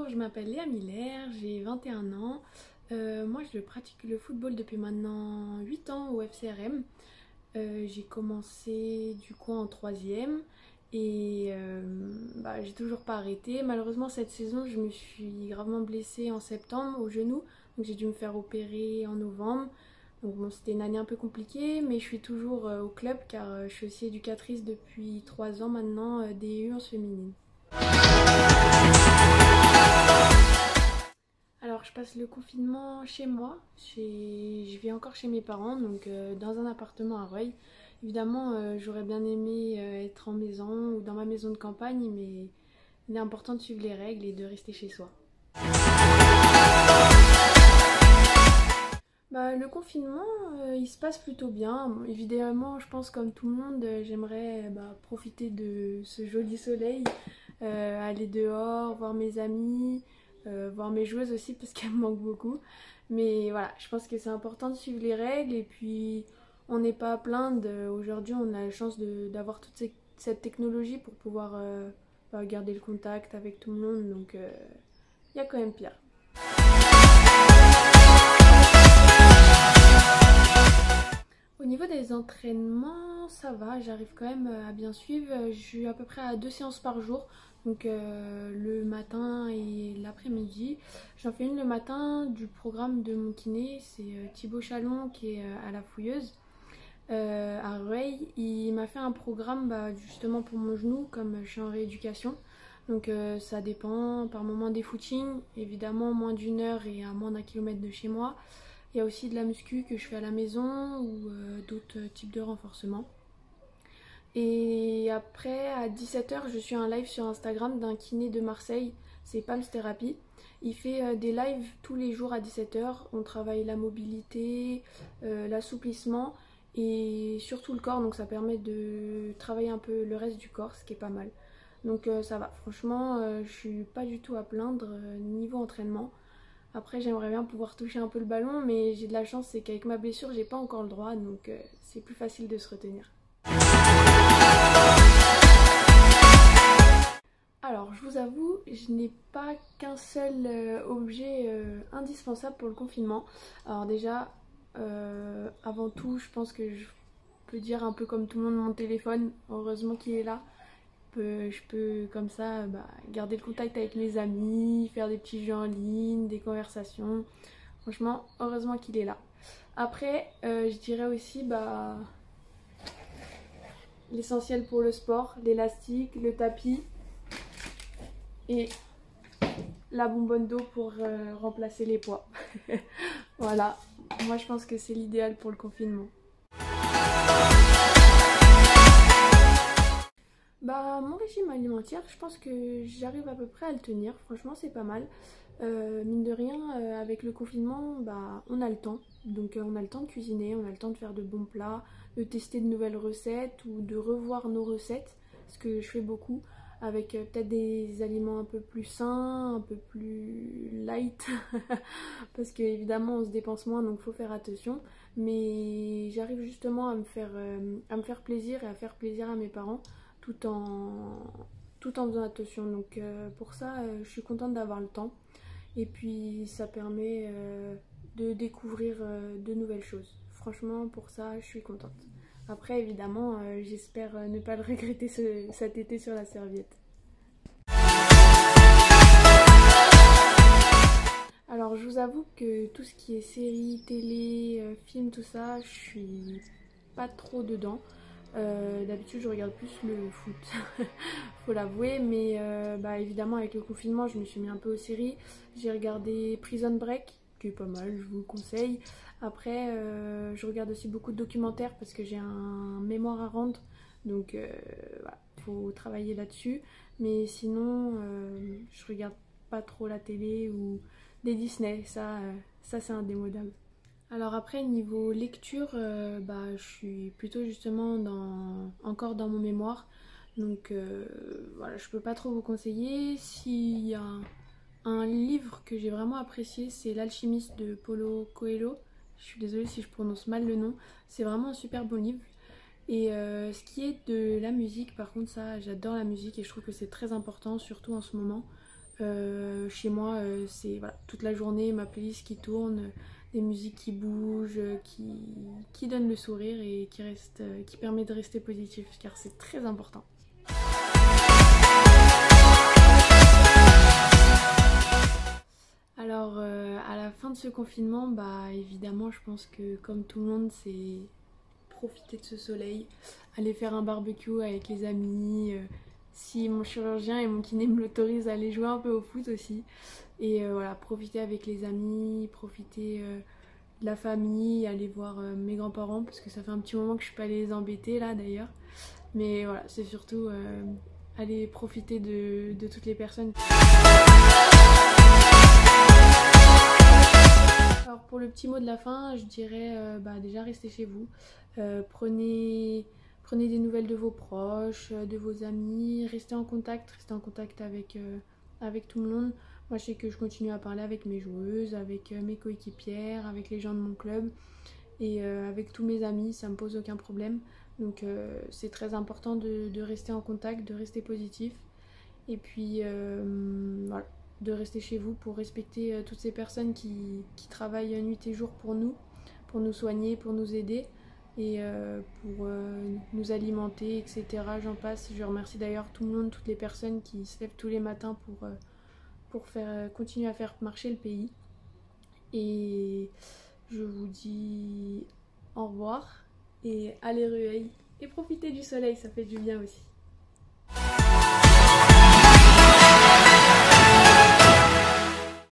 Bonjour, je m'appelle Léa Miller, j'ai 21 ans. Moi, je pratique le football depuis maintenant 8 ans au FCRM. J'ai commencé du coup en troisième et j'ai toujours pas arrêté. Malheureusement, cette saison, je me suis gravement blessée en septembre au genou, donc j'ai dû me faire opérer en novembre. Donc bon, c'était une année un peu compliquée, mais je suis toujours au club car je suis aussi éducatrice depuis 3 ans maintenant des U11 féminines. Alors, je passe le confinement chez moi. Je vis encore chez mes parents, donc dans un appartement à Rueil. Évidemment, j'aurais bien aimé être en maison ou dans ma maison de campagne, mais il est important de suivre les règles et de rester chez soi. Le confinement, il se passe plutôt bien. Bon, évidemment, je pense comme tout le monde, j'aimerais profiter de ce joli soleil, aller dehors, voir mes amis, voir mes joueuses aussi parce qu'elles me manquent beaucoup. Mais voilà, je pense que c'est important de suivre les règles et puis on n'est pas à plaindre. Aujourd'hui, on a la chance d'avoir cette technologie pour pouvoir garder le contact avec tout le monde. Donc, il y a quand même pire. Au niveau des entraînements, ça va, j'arrive quand même à bien suivre. Je suis à peu près à 2 séances par jour, donc le matin et l'après-midi. J'en fais une le matin du programme de mon kiné, c'est Thibaut Chalon qui est à la Fouilleuse, à Rueil. Il m'a fait un programme justement pour mon genou, comme je suis en rééducation. Donc ça dépend par moment des footings, évidemment moins d'1 heure et à moins d'1 kilomètre de chez moi. Il y a aussi de la muscu que je fais à la maison ou d'autres types de renforcement. Et après, à 17 h, je suis un live sur Instagram d'un kiné de Marseille, c'est Palms Therapy. Il fait des lives tous les jours à 17 h. On travaille la mobilité, l'assouplissement et surtout le corps. Donc ça permet de travailler un peu le reste du corps, ce qui est pas mal. Donc ça va, franchement, je suis pas du tout à plaindre niveau entraînement. Après, j'aimerais bien pouvoir toucher un peu le ballon, mais j'ai de la chance, c'est qu'avec ma blessure, j'ai pas encore le droit, donc c'est plus facile de se retenir. Alors, je vous avoue, je n'ai pas qu'un seul objet indispensable pour le confinement. Alors déjà, avant tout, je pense que je peux dire un peu comme tout le monde mon téléphone, heureusement qu'il est là. Je peux comme ça garder le contact avec mes amis, faire des petits jeux en ligne, des conversations. Franchement, heureusement qu'il est là. Après, je dirais aussi l'essentiel pour le sport, l'élastique, le tapis et la bonbonne d'eau pour remplacer les poids. Voilà, moi je pense que c'est l'idéal pour le confinement. Mon régime alimentaire, je pense que j'arrive à peu près à le tenir. Franchement, c'est pas mal. Mine de rien, avec le confinement, on a le temps. Donc on a le temps de cuisiner, on a le temps de faire de bons plats, de tester de nouvelles recettes ou de revoir nos recettes. Ce que je fais beaucoup avec peut-être des aliments un peu plus sains, un peu plus light. Parce qu'évidemment, on se dépense moins, donc il faut faire attention. Mais j'arrive justement à me faire plaisir et à faire plaisir à mes parents tout en faisant attention. Donc pour ça, je suis contente d'avoir le temps. Et puis ça permet de découvrir de nouvelles choses. Franchement, pour ça, je suis contente. Après, évidemment, j'espère ne pas le regretter cet été sur la serviette. Alors, je vous avoue que tout ce qui est séries, télé, films, tout ça, je suis pas trop dedans. D'habitude je regarde plus le foot, faut l'avouer, mais évidemment avec le confinement je me suis mis un peu aux séries. J'ai regardé Prison Break, qui est pas mal, je vous le conseille. Après je regarde aussi beaucoup de documentaires parce que j'ai un mémoire à rendre, donc faut travailler là-dessus. Mais sinon je regarde pas trop la télé ou des Disney, ça c'est indémodable. Alors après niveau lecture, je suis plutôt justement encore dans mon mémoire, donc voilà, je peux pas trop vous conseiller. S'il y a un livre que j'ai vraiment apprécié, c'est L'Alchimiste de Paulo Coelho. Je suis désolée si je prononce mal le nom, c'est vraiment un super bon livre. Et ce qui est de la musique, par contre ça j'adore la musique et je trouve que c'est très important, surtout en ce moment. Chez moi, c'est voilà, toute la journée ma playlist qui tourne, des musiques qui bougent, qui donnent le sourire et qui permet de rester positif car c'est très important. Alors à la fin de ce confinement, bah évidemment je pense que comme tout le monde c'est profiter de ce soleil, aller faire un barbecue avec les amis, si mon chirurgien et mon kiné me l'autorisent, aller jouer un peu au foot aussi. Et voilà, profiter avec les amis, profiter de la famille, aller voir mes grands-parents parce que ça fait un petit moment que je suis pas allée les embêter là d'ailleurs. Mais voilà, c'est surtout aller profiter de toutes les personnes. Alors pour le petit mot de la fin, je dirais déjà restez chez vous. Prenez des nouvelles de vos proches, de vos amis, restez en contact avec tout le monde. Moi je sais que je continue à parler avec mes joueuses, avec mes coéquipières, avec les gens de mon club et avec tous mes amis, ça me pose aucun problème. Donc c'est très important de rester en contact, de rester positif. Et puis voilà, de rester chez vous pour respecter toutes ces personnes qui travaillent nuit et jour pour nous soigner, pour nous aider et pour nous alimenter, etc. J'en passe. Je remercie d'ailleurs tout le monde, toutes les personnes qui se lèvent tous les matins pour continuer à faire marcher le pays. Et je vous dis au revoir et allez Rueil et profitez du soleil, ça fait du bien aussi.